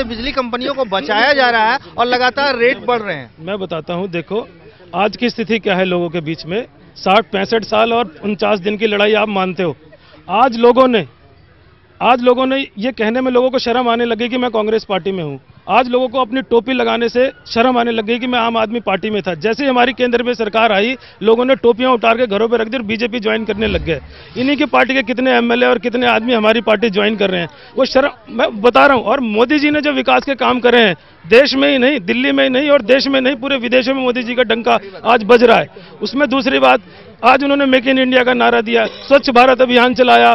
बिजली कंपनियों को बचाया जा रहा है और लगातार रेट बढ़ रहे हैं। मैं बताता हूं, देखो आज की स्थिति क्या है लोगों के बीच में। 60-65 साल और 49 दिन की लड़ाई आप मानते हो। आज लोगों ने ये कहने में लोगों को शर्म आने लगी कि मैं कांग्रेस पार्टी में हूं। आज लोगों को अपनी टोपी लगाने से शर्म आने लग गई कि मैं आम आदमी पार्टी में था। जैसे ही हमारी केंद्र में सरकार आई, लोगों ने टोपियां उतार के घरों पे रख दी और बीजेपी ज्वाइन करने लग गए। इन्हीं की पार्टी के कितने एमएलए और कितने आदमी हमारी पार्टी ज्वाइन कर रहे हैं, वो शर्म मैं बता रहा हूं। और मोदी जी ने जो विकास के काम करे हैं, देश में ही नहीं, दिल्ली में ही नहीं और देश में नहीं, पूरे विदेशों में मोदी जी का डंका आज बज रहा है। उसमें दूसरी बात, आज उन्होंने मेक इन इंडिया का नारा दिया, स्वच्छ भारत अभियान चलाया,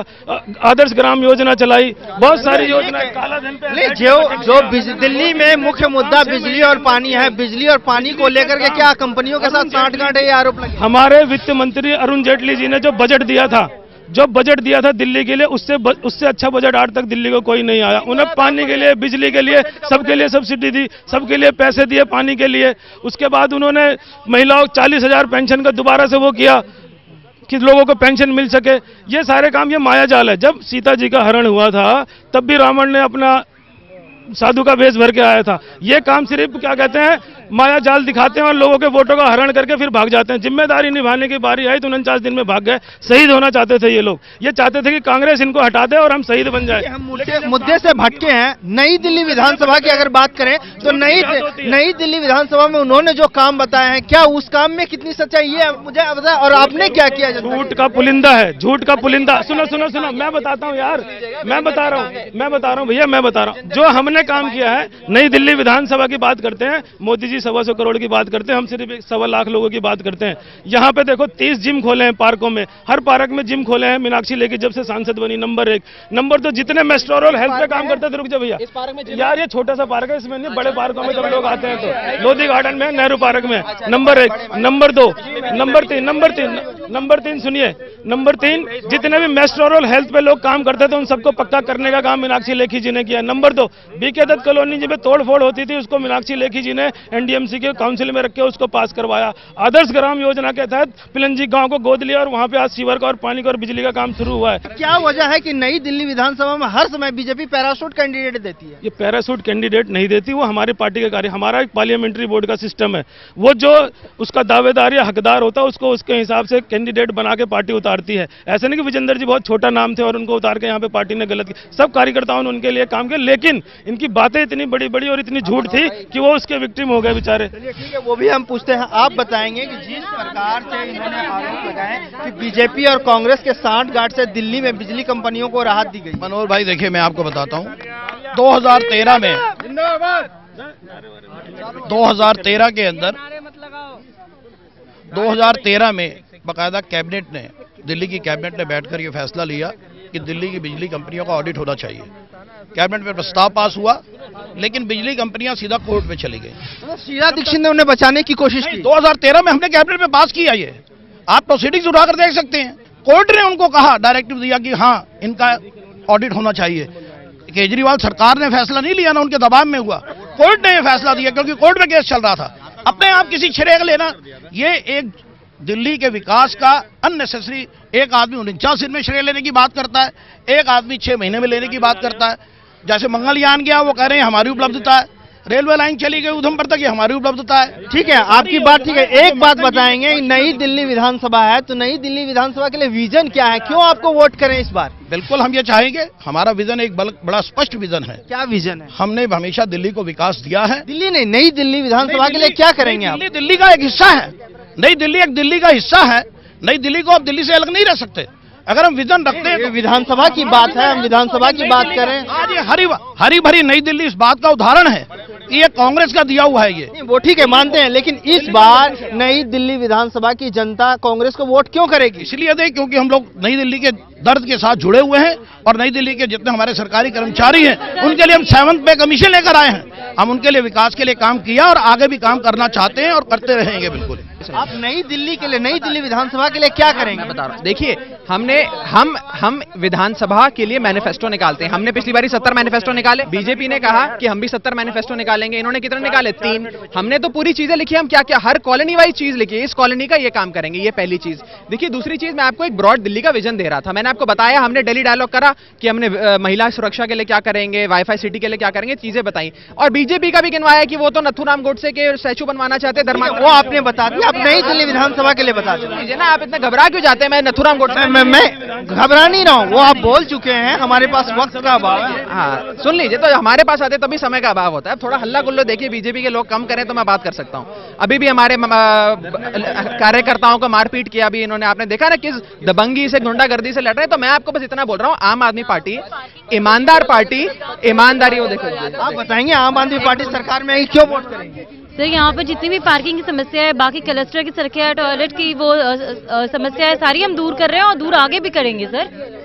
आदर्श ग्राम योजना चलाई, बहुत सारी योजनाएं। काला धन पे जो दिल्ली में मुख्य मुद्दा बिजली और पानी है, बिजली और पानी को लेकर के क्या कंपनियों के साथ सांठगांठ है, ये आरोप लगे। हमारे वित्त मंत्री अरुण जेटली जी ने जो बजट दिया था दिल्ली के लिए, उससे अच्छा बजट आज तक दिल्ली को कोई नहीं आया। उन्हें पानी के लिए, बिजली के लिए, सबके लिए सब्सिडी दी, सबके लिए पैसे दिए पानी के लिए। उसके बाद उन्होंने महिलाओं 40,000 पेंशन का दोबारा से वो किया कि लोगों को पेंशन मिल सके। ये सारे काम, ये माया जाल है। जब सीता जी का हरण हुआ था तब भी रावण ने अपना साधु का वेश भर के आया था। ये काम सिर्फ क्या कहते हैं, माया जाल दिखाते हैं और लोगों के वोटों का हरण करके फिर भाग जाते हैं। जिम्मेदारी निभाने की बारी आई तो 49 दिन में भाग गए। शहीद होना चाहते थे ये लोग, ये चाहते थे कि कांग्रेस इनको हटा दे और हम शहीद बन जाए। हम मुद्दे से भटके हैं। नई दिल्ली विधानसभा की अगर बात करें तो नई दिल्ली विधानसभा में उन्होंने जो काम बताए हैं, क्या उस काम में कितनी सच्चाई है मुझे बताया, और आपने क्या किया? झूठ का पुलिंदा है, झूठ का पुलिंदा। सुनो, मैं बताता हूँ यार, मैं बता रहा हूँ भैया, मैं बता रहा हूँ जो हमने काम किया है। नई दिल्ली विधानसभा की बात करते हैं, मोदी जी 125 करोड़ की बात करते हैं, हम सिर्फ 1.25 लाख लोगों की बात करते हैं। यहाँ पे देखो 30 जिम खोले हैं पार्कों में, हर पार्क में जिम खोले हैं। मीनाक्षी लेखी जब से सांसद बनी, नंबर 1। नंबर 2, जितने मेस्टोरल हेल्थ पे काम करते थे, रुक जाओ भैया यार, ये छोटा सा पार्क है, इसमें नहीं, बड़े पार्कों में जब लोग आते हैं तो लोधी गार्डन में, नेहरू पार्क में, नंबर 1। नंबर 2, नंबर 3 सुनिए, नंबर 3 जितने भी मेस्टोरल हेल्थ पे लोग काम करते थे उन सबको पक्का करने का काम मीनाक्षी लेखी जी ने किया। नंबर 2, बीके दत्त कॉलोनी जी में तोड़फोड़ होती थी, उसको मीनाक्षी लेखी जी ने एनडीएमसी के काउंसिल में रख के उसको पास करवाया। आदर्श ग्राम योजना के तहत पिलंजी गांव को गोद लिया और वहां पे आज सीवर का और पानी का और बिजली का काम शुरू हुआ है। क्या वजह है कि नई दिल्ली विधानसभा में हर समय बीजेपी पैराशूट कैंडिडेट देती है? ये पैराशूट कैंडिडेट नहीं देती, वो हमारी पार्टी का कार्य। हमारा एक पार्लियामेंट्री बोर्ड का सिस्टम है, वो जो उसका दावेदार या हकदार होता है उसको उसके हिसाब से कैंडिडेट बना के पार्टी उतारती है। ऐसा नहीं कि विजेंद्र जी बहुत छोटा नाम थे और उनको उतार के यहाँ पे पार्टी ने गलत की। सब कार्यकर्ताओं ने उनके लिए काम किया, लेकिन इनकी बातें इतनी बड़ी बड़ी और इतनी झूठ थी कि वो उसके विक्टिम हो गए बेचारे। ठीक है, वो भी हम पूछते हैं। आप बताएंगे कि जिस प्रकार से इन्होंने आरोप लगाए कि बीजेपी और कांग्रेस के सांठगांठ से दिल्ली में बिजली कंपनियों को राहत दी गई। मनोहर भाई देखिए, मैं आपको बताता हूँ, 2013 में 2013 के अंदर 2013 में बाकायदा कैबिनेट ने, दिल्ली की कैबिनेट ने बैठकर ये फैसला लिया कि दिल्ली की बिजली कंपनियों का ऑडिट होना चाहिए। कैबिनेट में प्रस्ताव पास हुआ, लेकिन बिजली कंपनियां सीधा कोर्ट में चली गई। तो शीला दीक्षित ने उन्हें बचाने की कोशिश की। 2013 में हमने कैबिनेट में पास किया, ये आप प्रोसीडिंग्स उठाकर देख सकते हैं। कोर्ट ने उनको कहा, डायरेक्टिव दिया कि हाँ इनका ऑडिट होना चाहिए। केजरीवाल सरकार ने फैसला नहीं लिया ना, उनके दबाव में हुआ। कोर्ट ने यह फैसला दिया क्योंकि कोर्ट में केस चल रहा था। अपने आप किसी श्रेय लेना, ये एक दिल्ली के विकास का अननेसेसरी, एक आदमी 49 दिन में श्रेय लेने की बात करता है, एक आदमी 6 महीने में लेने की बात करता है। जैसे मंगलयान गया, वो कह रहे हैं हमारी उपलब्धता है। रेलवे लाइन चली गई उधमपुर तक, ये हमारी उपलब्धता है। ठीक है, आपकी बात ठीक है। एक बात बताएंगे, नई दिल्ली विधानसभा है तो नई दिल्ली विधानसभा के लिए विजन क्या है, क्यों आपको वोट करें इस बार? बिल्कुल हम ये चाहेंगे, हमारा विजन एक बड़ा स्पष्ट विजन है। क्या विजन है? हमने हमेशा दिल्ली को विकास दिया है। दिल्ली नहीं, नई दिल्ली विधानसभा के लिए क्या करेंगे आप? दिल्ली का एक हिस्सा है, नई दिल्ली एक दिल्ली का हिस्सा है। नई दिल्ली को अब दिल्ली से अलग नहीं रह सकते। अगर हम विजन रखते हैं तो विधानसभा की बात है, हम विधानसभा की बात करें। आज ये हरी भरी नई दिल्ली इस बात का उदाहरण है कि ये कांग्रेस का दिया हुआ है। ये वो ठीक है, मानते हैं, लेकिन इस बार नई दिल्ली विधानसभा की जनता कांग्रेस को वोट क्यों करेगी? इसलिए दे क्योंकि हम लोग नई दिल्ली के दर्द के साथ जुड़े हुए हैं और नई दिल्ली के जितने हमारे सरकारी कर्मचारी हैं उनके लिए हम 7th पे कमीशन लेकर आए हैं। हम उनके लिए विकास के लिए काम किया और आगे भी काम करना चाहते हैं और करते रहेंगे। बिल्कुल। आप नई दिल्ली के लिए, नई दिल्ली विधानसभा के लिए क्या करेंगे? मैं बता रहा हूँ, देखिए हम विधानसभा के लिए मैनिफेस्टो निकालते हैं। हमने पिछली बारी 70 मैनिफेस्टो निकाले, बीजेपी ने कहा कि हम भी 70 मैनिफेस्टो निकाले। निकालेंगे, इन्होंने कितने निकाले? 3। हमने तो पूरी चीजें लिखी, हम क्या क्या हर कॉलोनी वाइज चीज लिखी, इस कॉलोनी का ये काम करेंगे, ये पहली चीज। देखिए दूसरी चीज, मैं आपको एक ब्रॉड दिल्ली का विजन दे रहा था। मैंने आपको बताया हमने दिल्ली डायलॉग करा कि हमने महिला सुरक्षा के लिए क्या करेंगे, वाईफाई सिटी के लिए क्या करेंगे, चीजें बताई। और बीजेपी का भी गिनवाया कि वो तो नथुराम गोडसे के स्टैचू बनवाना चाहते हैं, वो आपने बता दिया, आप नई दिल्ली विधानसभा के लिए बता दीजिए ना। आप इतना घबरा क्यों जाते हैं? मैं नथुराम गोडसे मैं घबरा नहीं रहा हूँ, वो आप बोल चुके हैं, हमारे पास वक्त का अभाव है। हाँ सुन लीजिए, तो हमारे पास आते तभी समय का अभाव होता है। थोड़ा हल्ला गुल्लो देखिए, बीजेपी के लोग कम करें तो मैं बात कर सकता हूँ। अभी भी हमारे कार्यकर्ताओं को मारपीट किया, अभी इन्होंने, आपने देखा ना किस दबंगी से, गुंडागर्दी से लड़ रहे हैं। तो मैं आपको बस इतना बोल रहा हूँ, आम आदमी पार्टी ईमानदार पार्टी, ईमानदारी। वो देखो, आप बताएंगे आम आदमी पार्टी सरकार में आई क्यों वोट करेंगे? सर यहाँ पर जितनी भी पार्किंग की समस्या है, बाकी क्लस्टर की समस्या है, टॉयलेट की वो समस्या है, सारी हम दूर कर रहे हैं और दूर आगे भी करेंगे सर।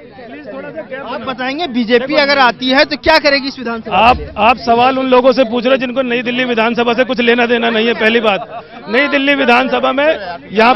आप बताएंगे बीजेपी अगर आती है तो क्या करेगी इस विधानसभा? आप सवाल उन लोगों से पूछ रहे हैं जिनको नई दिल्ली विधानसभा से कुछ लेना देना नहीं है। पहली बात, नई दिल्ली विधानसभा में यहाँ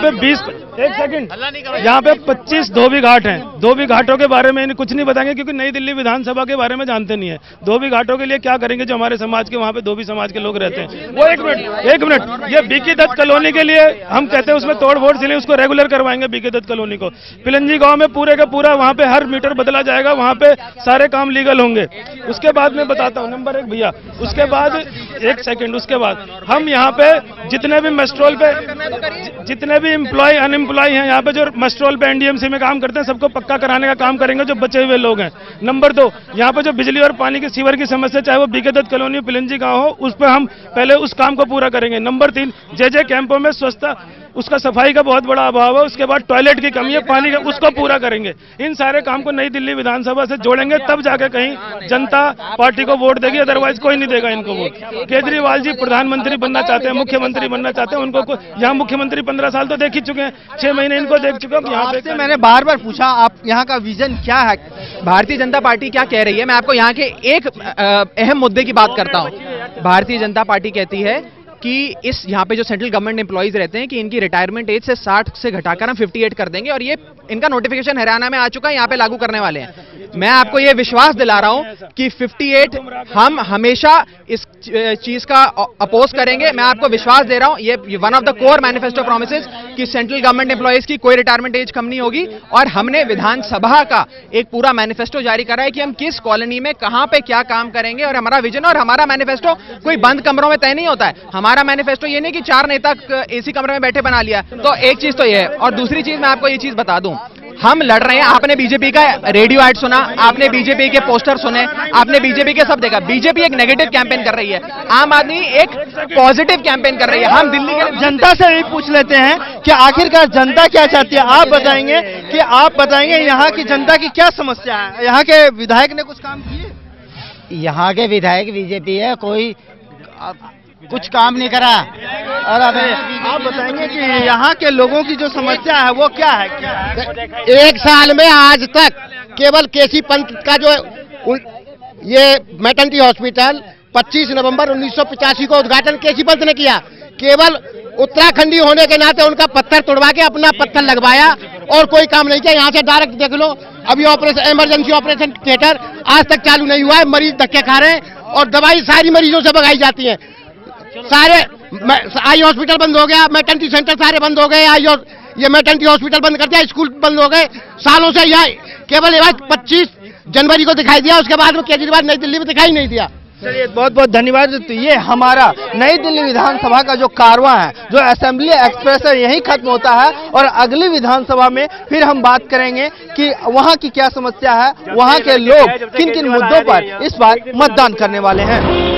पे 25 धोबी घाट हैं। धोबी घाटों के बारे में कुछ नहीं बताएंगे क्योंकि नई दिल्ली विधानसभा के बारे में जानते नहीं है। धोबी घाटों के लिए क्या करेंगे जो हमारे समाज के वहाँ पे धोबी समाज के लोग रहते हैं वो। एक मिनट, ये बीके दत्त कॉलोनी के लिए हम कहते हैं उसमें तोड़ फोड़, इसलिए उसको रेगुलर करवाएंगे बीके दत्त कॉलोनी को। पिलंजी गांव में पूरे का पूरा वहाँ पे हर मीटर बदला जाएगा, वहाँ पे सारे काम लीगल होंगे। उसके बाद मैं बताता हूँ, नंबर 1 भैया, उसके बाद 1 सेकंड, उसके बाद हम यहाँ पे जितने भी मेस्ट्रोल पे जितने भी एम्प्लॉय अनएम्प्लॉय हैं यहाँ पे, जो मेस्ट्रोल पे एनडीएमसी में काम करते हैं, सबको पक्का कराने का काम करेंगे जो बचे हुए लोग हैं। नंबर 2, यहाँ पे जो बिजली और पानी की सीवर की समस्या, चाहे वो बीके दत्त कॉलोनी पिलंजी गांव हो, उस पर हम पहले उस काम को पूरा करेंगे। नंबर 3, जे कैंपों में स्वच्छता, उसका सफाई का बहुत बड़ा अभाव है। उसके बाद टॉयलेट की कमी है, पानी का, उसको पूरा करेंगे। इन सारे काम को नई दिल्ली विधानसभा से जोड़ेंगे, तब जाके कहीं जनता पार्टी को वोट देगी, अदरवाइज कोई नहीं देगा इनको वोट। केजरीवाल जी प्रधानमंत्री बनना चाहते हैं, मुख्यमंत्री बनना चाहते हैं, उनको यहाँ मुख्यमंत्री 15 साल तो देख ही चुके हैं, 6 महीने इनको देख चुके हैं। यहाँ पे मैंने बार बार पूछा आप यहाँ का विजन क्या है, भारतीय जनता पार्टी क्या कह रही है। मैं आपको यहाँ के एक अहम मुद्दे की बात करता हूँ। भारतीय जनता पार्टी कहती है कि इस यहाँ पे जो सेंट्रल गवर्नमेंट एम्प्लॉइज रहते हैं कि इनकी रिटायरमेंट एज से 60 से घटाकर हम 58 कर देंगे, और ये इनका नोटिफिकेशन हरियाणा में आ चुका है, यहाँ पे लागू करने वाले हैं। मैं आपको ये विश्वास दिला रहा हूं कि 58 हम हमेशा इस चीज का अपोज करेंगे। मैं आपको विश्वास दे रहा हूं, ये one of the core manifesto promises कि सेंट्रल गवर्नमेंट एम्प्लॉइज की कोई रिटायरमेंट एज कम नहीं होगी। और हमने विधानसभा का एक पूरा मैनिफेस्टो जारी करा है कि हम किस कॉलोनी में कहां पे क्या काम करेंगे, और हमारा विजन और हमारा मैनिफेस्टो कोई बंद कमरों में तय नहीं होता है। हमारा मैनिफेस्टो ये नहीं कि 4 नेता एसी कमरे में बैठे बना लिया। तो एक चीज तो ये है, और दूसरी चीज मैं आपको ये चीज बता दूं, हम लड़ रहे हैं। आपने बीजेपी का रेडियो एड सुना, आपने बीजेपी के पोस्टर सुने, आपने बीजेपी के सब देखा। बीजेपी एक नेगेटिव कैंपेन कर रही है, आम आदमी एक पॉजिटिव कैंपेन कर रही है। हम दिल्ली के जनता से भी पूछ लेते हैं कि आखिरकार जनता क्या चाहती है। आप बताएंगे यहाँ की जनता की क्या समस्या है। यहाँ के विधायक ने कुछ काम किए? यहाँ के विधायक बीजेपी है, कोई कुछ काम नहीं करा। और अब आप बताएंगे कि यहाँ के लोगों की जो समस्या है वो क्या है? 1 साल में आज तक केवल केसी पंत का जो ये मैटरनिटी हॉस्पिटल 25 नवंबर 1985 को उद्घाटन केसी पंत ने किया। केवल उत्तराखंडी होने के नाते उनका पत्थर तोड़वा के अपना पत्थर लगवाया और कोई काम नहीं किया। यहाँ से डायरेक्ट देख लो, अभी ऑपरेशन इमरजेंसी ऑपरेशन थिएटर आज तक चालू नहीं हुआ है। मरीज धक्के खा रहे हैं और दवाई सारी मरीजों से भगाई जाती है। सारे आई हॉस्पिटल बंद हो गया, मैटरनिटी सेंटर सारे बंद हो गए, ये मैटरनिटी हॉस्पिटल बंद कर दिया, स्कूल बंद हो गए। सालों से यहाँ केवल 25 जनवरी को दिखाई दिया, उसके बाद में केजरीवाल नई दिल्ली में दिखाई नहीं दिया। चलिए बहुत बहुत धन्यवाद। तो ये हमारा नई दिल्ली विधानसभा का जो कारवां है, जो असेंबली एक्सप्रेस है, यही खत्म होता है और अगली विधानसभा में फिर हम बात करेंगे कि वहां की क्या समस्या है, वहां के लोग किन किन मुद्दों पर इस बार मतदान करने वाले हैं।